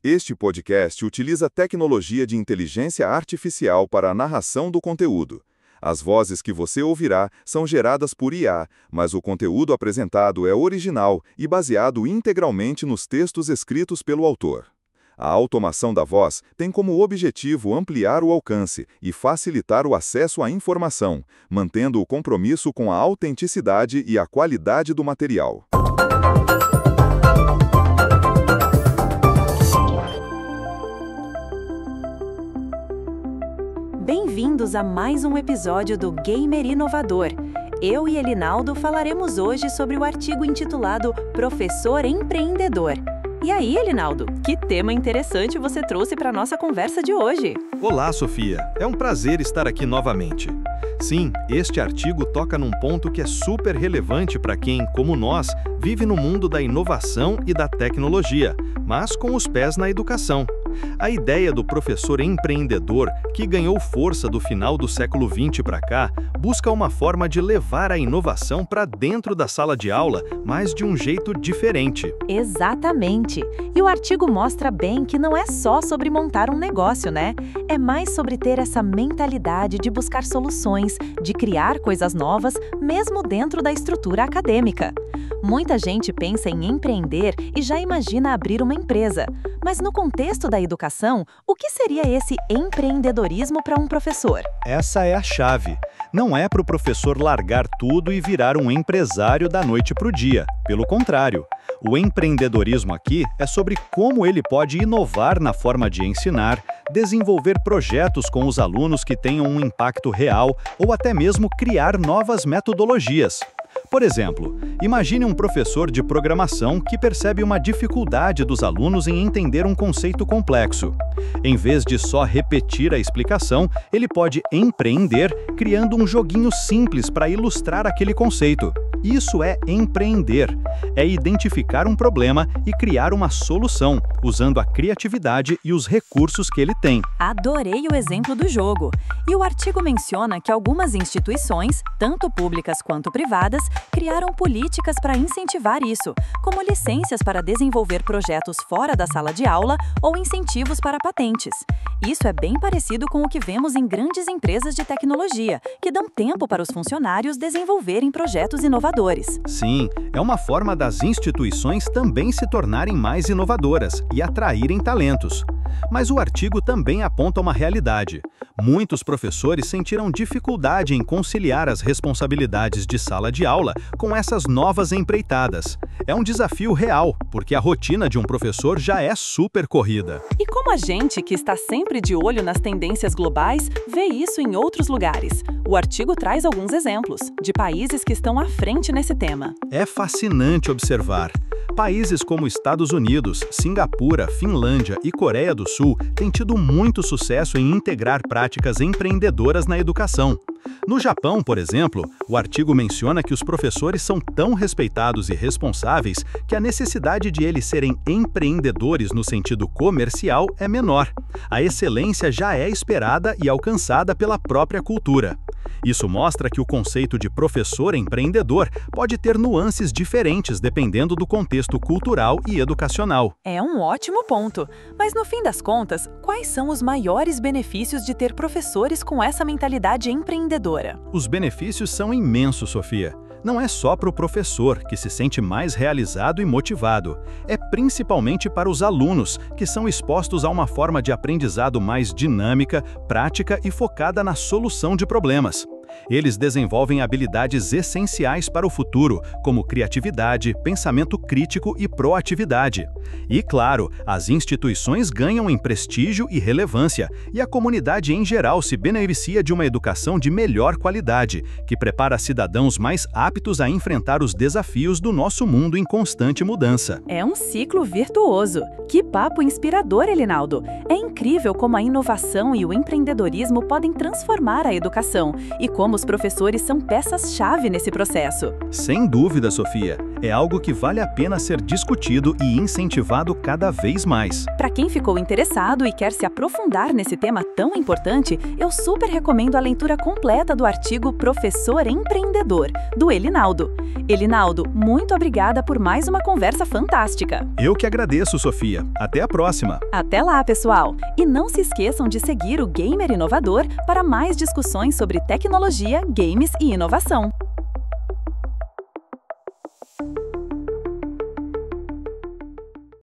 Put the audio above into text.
Este podcast utiliza tecnologia de inteligência artificial para a narração do conteúdo. As vozes que você ouvirá são geradas por IA, mas o conteúdo apresentado é original e baseado integralmente nos textos escritos pelo autor. A automação da voz tem como objetivo ampliar o alcance e facilitar o acesso à informação, mantendo o compromisso com a autenticidade e a qualidade do material. Bem-vindos a mais um episódio do Gamer Inovador. Eu e Elinaldo falaremos hoje sobre o artigo intitulado Professor Empreendedor. E aí, Elinaldo, que tema interessante você trouxe para a nossa conversa de hoje? Olá, Sofia. É um prazer estar aqui novamente. Sim, este artigo toca num ponto que é super relevante para quem, como nós, vive no mundo da inovação e da tecnologia, mas com os pés na educação. A ideia do professor empreendedor, que ganhou força do final do século XX para cá, busca uma forma de levar a inovação para dentro da sala de aula, mas de um jeito diferente. Exatamente. E o artigo mostra bem que não é só sobre montar um negócio, né? É mais sobre ter essa mentalidade de buscar soluções, de criar coisas novas, mesmo dentro da estrutura acadêmica. Muita gente pensa em empreender e já imagina abrir uma empresa. Mas no contexto da educação, o que seria esse empreendedorismo para um professor? Essa é a chave. Não é para o professor largar tudo e virar um empresário da noite para o dia. Pelo contrário, o empreendedorismo aqui é sobre como ele pode inovar na forma de ensinar, desenvolver projetos com os alunos que tenham um impacto real ou até mesmo criar novas metodologias. Por exemplo, imagine um professor de programação que percebe uma dificuldade dos alunos em entender um conceito complexo. Em vez de só repetir a explicação, ele pode empreender criando um joguinho simples para ilustrar aquele conceito. Isso é empreender. É identificar um problema e criar uma solução, usando a criatividade e os recursos que ele tem. Adorei o exemplo do jogo. E o artigo menciona que algumas instituições, tanto públicas quanto privadas, criaram políticas para incentivar isso, como licenças para desenvolver projetos fora da sala de aula ou incentivos para patentes. Isso é bem parecido com o que vemos em grandes empresas de tecnologia, que dão tempo para os funcionários desenvolverem projetos inovadores. Sim, é uma forma das instituições também se tornarem mais inovadoras e atraírem talentos. Mas o artigo também aponta uma realidade. Muitos professores sentiram dificuldade em conciliar as responsabilidades de sala de aula com essas novas empreitadas. É um desafio real, porque a rotina de um professor já é super corrida. E como a gente, que está sempre de olho nas tendências globais, vê isso em outros lugares? O artigo traz alguns exemplos de países que estão à frente nesse tema. É fascinante observar. Países como Estados Unidos, Singapura, Finlândia e Coreia do Sul têm tido muito sucesso em integrar práticas empreendedoras na educação. No Japão, por exemplo, o artigo menciona que os professores são tão respeitados e responsáveis que a necessidade de eles serem empreendedores no sentido comercial é menor. A excelência já é esperada e alcançada pela própria cultura. Isso mostra que o conceito de professor empreendedor pode ter nuances diferentes dependendo do contexto cultural e educacional. É um ótimo ponto. Mas no fim das contas, quais são os maiores benefícios de ter professores com essa mentalidade empreendedora? Os benefícios são imensos, Sofia. Não é só para o professor, que se sente mais realizado e motivado. É principalmente para os alunos, que são expostos a uma forma de aprendizado mais dinâmica, prática e focada na solução de problemas. Eles desenvolvem habilidades essenciais para o futuro, como criatividade, pensamento crítico e proatividade. E, claro, as instituições ganham em prestígio e relevância, e a comunidade em geral se beneficia de uma educação de melhor qualidade, que prepara cidadãos mais aptos a enfrentar os desafios do nosso mundo em constante mudança. É um ciclo virtuoso. Que papo inspirador, Elinaldo! É incrível como a inovação e o empreendedorismo podem transformar a educação e como os professores são peças-chave nesse processo. Sem dúvida, Sofia. É algo que vale a pena ser discutido e incentivado cada vez mais. Para quem ficou interessado e quer se aprofundar nesse tema tão importante, eu super recomendo a leitura completa do artigo Professor Empreendedor, do Elinaldo. Elinaldo, muito obrigada por mais uma conversa fantástica. Eu que agradeço, Sofia. Até a próxima. Até lá, pessoal! E não se esqueçam de seguir o Gamer Inovador para mais discussões sobre tecnologia, games e inovação.